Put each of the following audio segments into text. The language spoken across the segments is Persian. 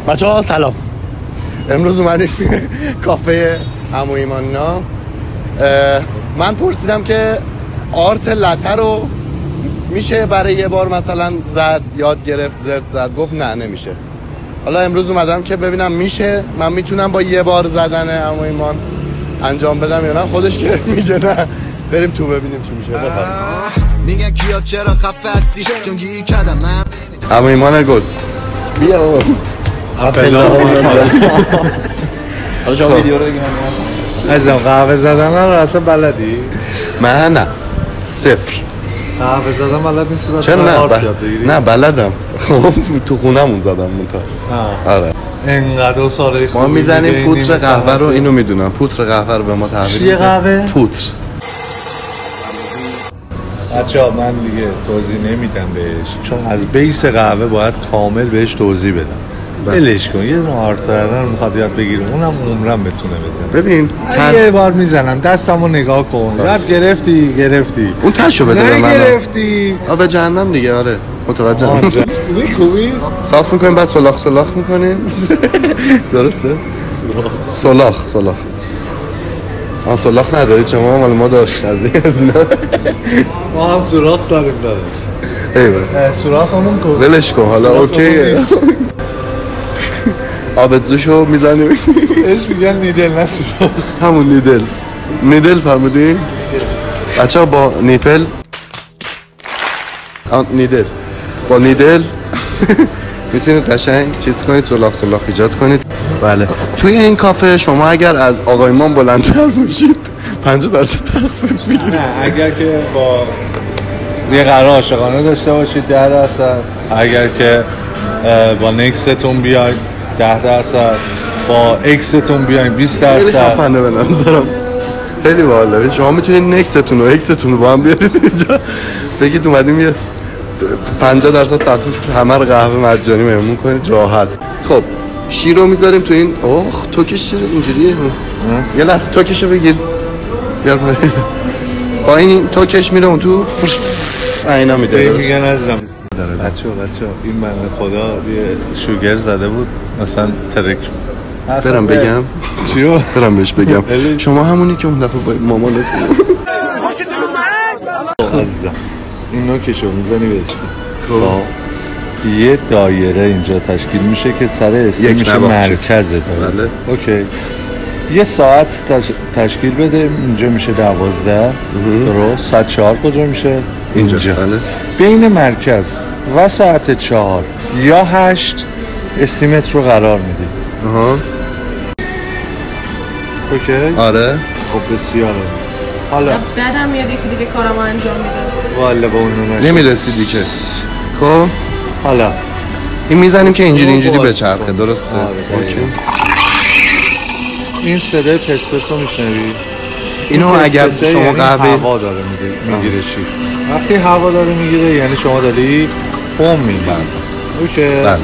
بچه‌ها سلام. امروز اومدیم کافه عمو ایمانینا. من پرسیدم که آرت لته رو میشه برای یه بار مثلا زد یاد گرفت زرد زد؟ گفت نه نمیشه. حالا امروز اومدم که ببینم میشه، من میتونم با یه بار زدن عمو ایمان انجام بدم یا نه. خودش که میگه نه. بریم تو ببینیم چی میشه. بفرمایید. میگن کیا چرا خفه هستی چون گیری کردم من عمو ایمان گل بیا بابا. حالا شما ویدیو رو بگیم ازم قهوه زدن رو اصلا بلدی؟ من نه صفر. قهوه زدن بلد نیستی؟ چرا نه بلدم. خب تو خونمون زدم منتها. آره انقدر ساله خوبی ما میزنیم پودر قهوه رو. اینو میدونم پودر قهوه رو به ما تحویل چیه قهوه؟ پودر. بچه‌ها من دیگه توضیح نمیدم بهش چون از بیس قهوه باید کامل بهش توضیح بدم. بلش کن. یه آرت کردن میخواد یاد بگیره، اونم عمرم بتونه بزنه. ببین یه بار میزنم دستمو نگاه کن. یاد گرفتی اون تاشو بده به من. گرفتی به جهنم دیگه. آره متوجه. میکنی صاف میکنیم بعد سلاخ میکنیم. درسته؟ سلاخ سلاخ نداری شما؟ مال ما داشت از اینا. ما هم سوراخ داریم ایوه سوراخمون کن. ولش کن حالا اوکیه. آبدزوشو میزنیم. اش میگن نیدل نه سوراخ. همون نیدل فرمودی؟ بچه ها با نیپل نیدل با نیدل میتونید قشنگ چیز کنید، سلاخ ایجاد کنید. بله توی این کافه شما اگر از آقای ایمان بلندتر باشید 50% تخفیف میگیرید. نه اگر که با یه قرار عاشقانه داشته باشید 10%. اگر که با نکستون بیاید 10%. با اکستون بیاید 20%. خیلی خفنه به نظرم. خیلی باحاله. شما میتونید نکستون و اکستون رو با هم بیارید اینجا بگید اومدیم یه 50% تخفیف همه رو قهوه مجانی مهمون کنید راحت. خب شیر رو میذاریم تو این. توکش چرا اینجوریه؟ یه لحظه توکشو بگیر. بیار با این توکش میره اون تو اینا میده. میگن ازم بچه این بنده خدا یه شوگر زده بود مثلا ترک. برم بگم چیو؟ برم بهش بگم شما همونی که اون دفعه با مامانتون این نوکشو میزنی بستی. یه دایره اینجا تشکیل میشه که سر استی میشه مرکز دایره. اوکی. یه ساعت تشکیل بده اینجا میشه 12. درست. ساعت 4 کجا میشه؟ اینجا. بین مرکز و ساعت 4 یا 8 استیمت رو قرار میدید. اوکی؟ آره خب بسیاره. حالا بعدم میاد یکی دیگه کارمو انجام میده. والا با اون نمیرسیدی که. خب حالا این میزنیم که اینجوری بچرخه. درسته؟ اوکی. این صدای پسپسو میشنوی؟ اینو اگر شما قهوه هوا داره میگیره چی؟ وقتی هوا داره میگیره یعنی شما داری فوم میگیری. اوکی. بله.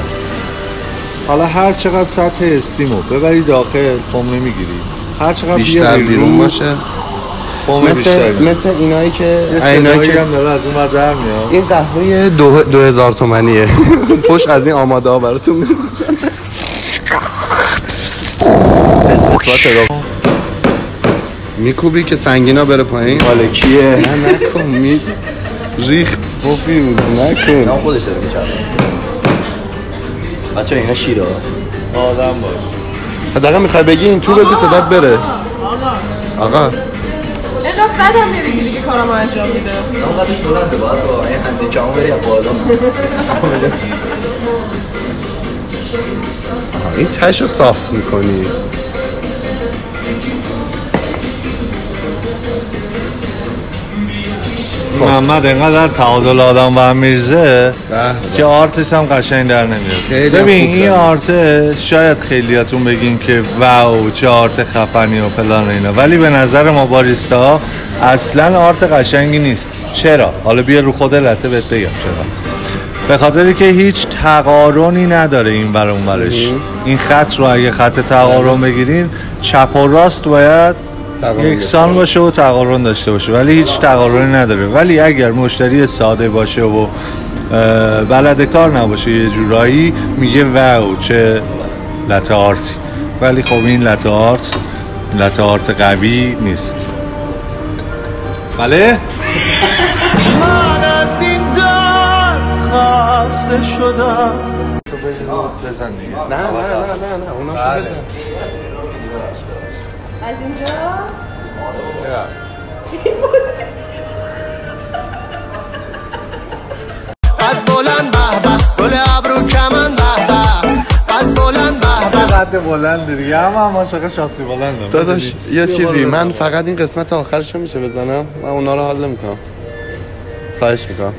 حالا هر چقدر سطح استیمو ببری داخل فوم نمیگیری. هر چقدر بیشتر بیرون باشه مثل اینایی که هم داره از اون ور در میاد. این قهوه 2000 تومانیه. خوش از این آماده ها براتون میاد. میکوبی که سنگینا بره پایین. مالکیه. نه نکن میز ریخت پوفیوز نکن. نه خودش داره میچرده. بچه اینا شیره آدم باش. حداقل میخوای بگی این تو بگی صدات بره. آقا اینقدر بعدم میره که دیگه کارمو انجام میده. اونقدرش بلنده باید با این هندیکمو بری از بالا. این تشو صاف میکنی. محمد اینقدر تعادل آدم و میرزه که آرتش هم قشنگ در نمیاد. ببین این آرت شاید خیلیاتون بگین که واو چه آرت خفنی و فلان اینا، ولی به نظر ما باریستا اصلا آرت قشنگی نیست. چرا؟ حالا بیا رو خود لته بهت بگم چرا. به خاطری که هیچ تقارنی نداره این ور اون ورش. این خط رو اگه خط تقارن بگیرین چپ و راست باید یکسان باشه و تقارن داشته باشه، ولی هیچ تقارنی نداره. ولی اگر مشتری ساده باشه و بلد کار نباشه یه جورایی میگه واو چه لته آرتی، ولی خب این لته آرت قوی نیست. بله؟ من از این درد خسته شدم. تو بزن دیگه. نه اوناشو بزن. از اینجا قد بلند به به گل ابرو کمن به به قد بلند به به قد بلند دیگه، هم عاشق شاسی بلندم داداش. یه چیزی من فقط این قسمت آخرشو میشه بزنم، من اونا رو حل نمیکنم، خواهش میکنم.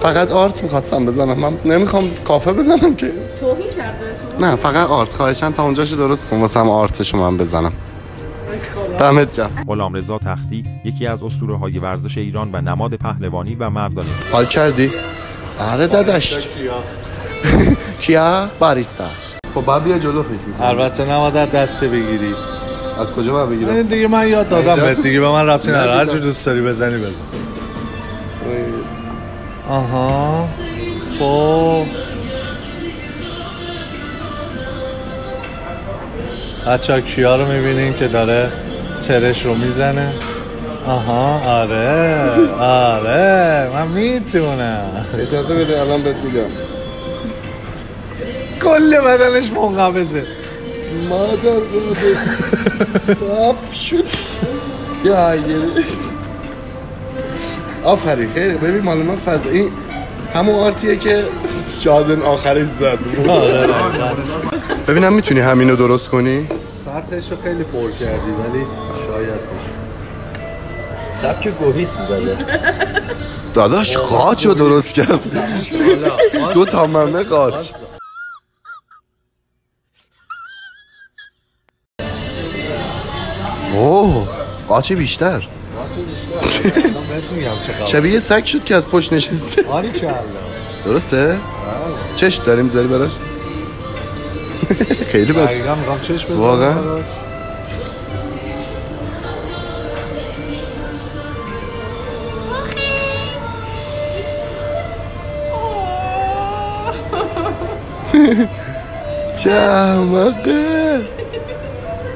فقط آرت میخواستم بزنم، من نمیخوام کافه بزنم که. توهین کرده تو؟ نه فقط آرت، خواهشاً تا اونجاشو درست کن واسم آرتشو من بزنم. دمت گرم. غلامرضا تختی یکی از اسطوره‌های ورزش ایران و نماد پهلوانی و مردانی. حال کردی؟ آره داداش. کیا؟ باریستا. خب بعد بیا جلو فکر می‌کنم. البته نباید دسته بگیری. از کجا باید بگیرم؟ این دیگه من یاد دادم بهت دیگه، به من ربطی نداره، هر جور دوست داری بزنی بزن. آها خب بچه کیا رو میبینیم که داره ترش رو میزنه. آها آره من میتونم. اجازه بده الان بهت میگم. کل بدنش منقبضه. مادر صاف شد. یا آفرین خیلی. ببین مال من فضا این همون آرتیه که شادن آخرش زد. ببینم میتونی همینو درست کنی؟ سطحش رو خیلی پر کردی ولی شاید سبک گوهیس میزده. داداش قاچ رو درست کرد. 2 تا ممه قاچ. اوه قاچ بیشتر. شبیه سگ شد که از پشت نشسته. درسته؟ چشم داریم میذاری براش؟ خیلی بد. دقیقا میخوام چشم بزنم واقعا؟ چمقه.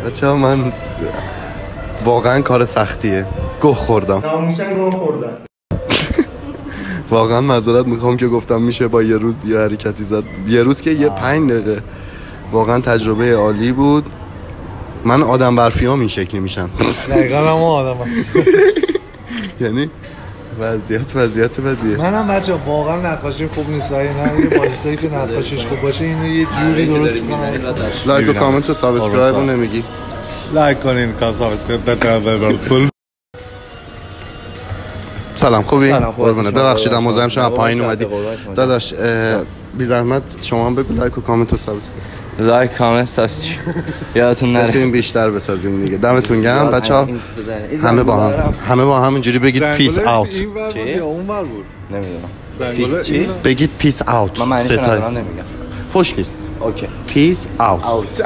بچه ها من واقعا کار سختیه. گوه خوردم. واقعا معذرت میخوام که گفتم میشه با یه روز یه حرکتی زد. یه روز که یه 5 دقیقه. واقعا تجربه عالی بود. من آدم برفیام این شکلی میشن. دقیقا هم آدم یعنی وضعیت بدیه. منم بچه واقعا نقاشی خوب نیست. نه یه بایستایی که نقاشیش خوب باشه اینو یه جوری درست کنم. لایک و کامنت و سابسکرایب رو نمیگی؟ لایک کنین کار سابسکرایب. سلام خوبی؟ قربونه. ببخشید مزاحم شدم پایین اومدی. داداش بی زحمت شما هم بگو لایک و کامنت و سابسکرایب. لایک کامنت سابسکرایب یادتون نره. بتونیم بیشتر بسازیم دیگه. دمتون گرم بچه‌ها. همه با هم اینجوری بگید پیس اوت. نمیدونم. بگید پیس اوت. من معنیش نمیگم. فوش نیست. اوکی. پیس اوت.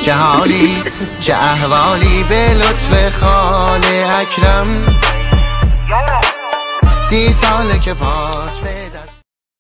جهانی چه احوالی به لطف خال اکرم 30 ساله که پاچ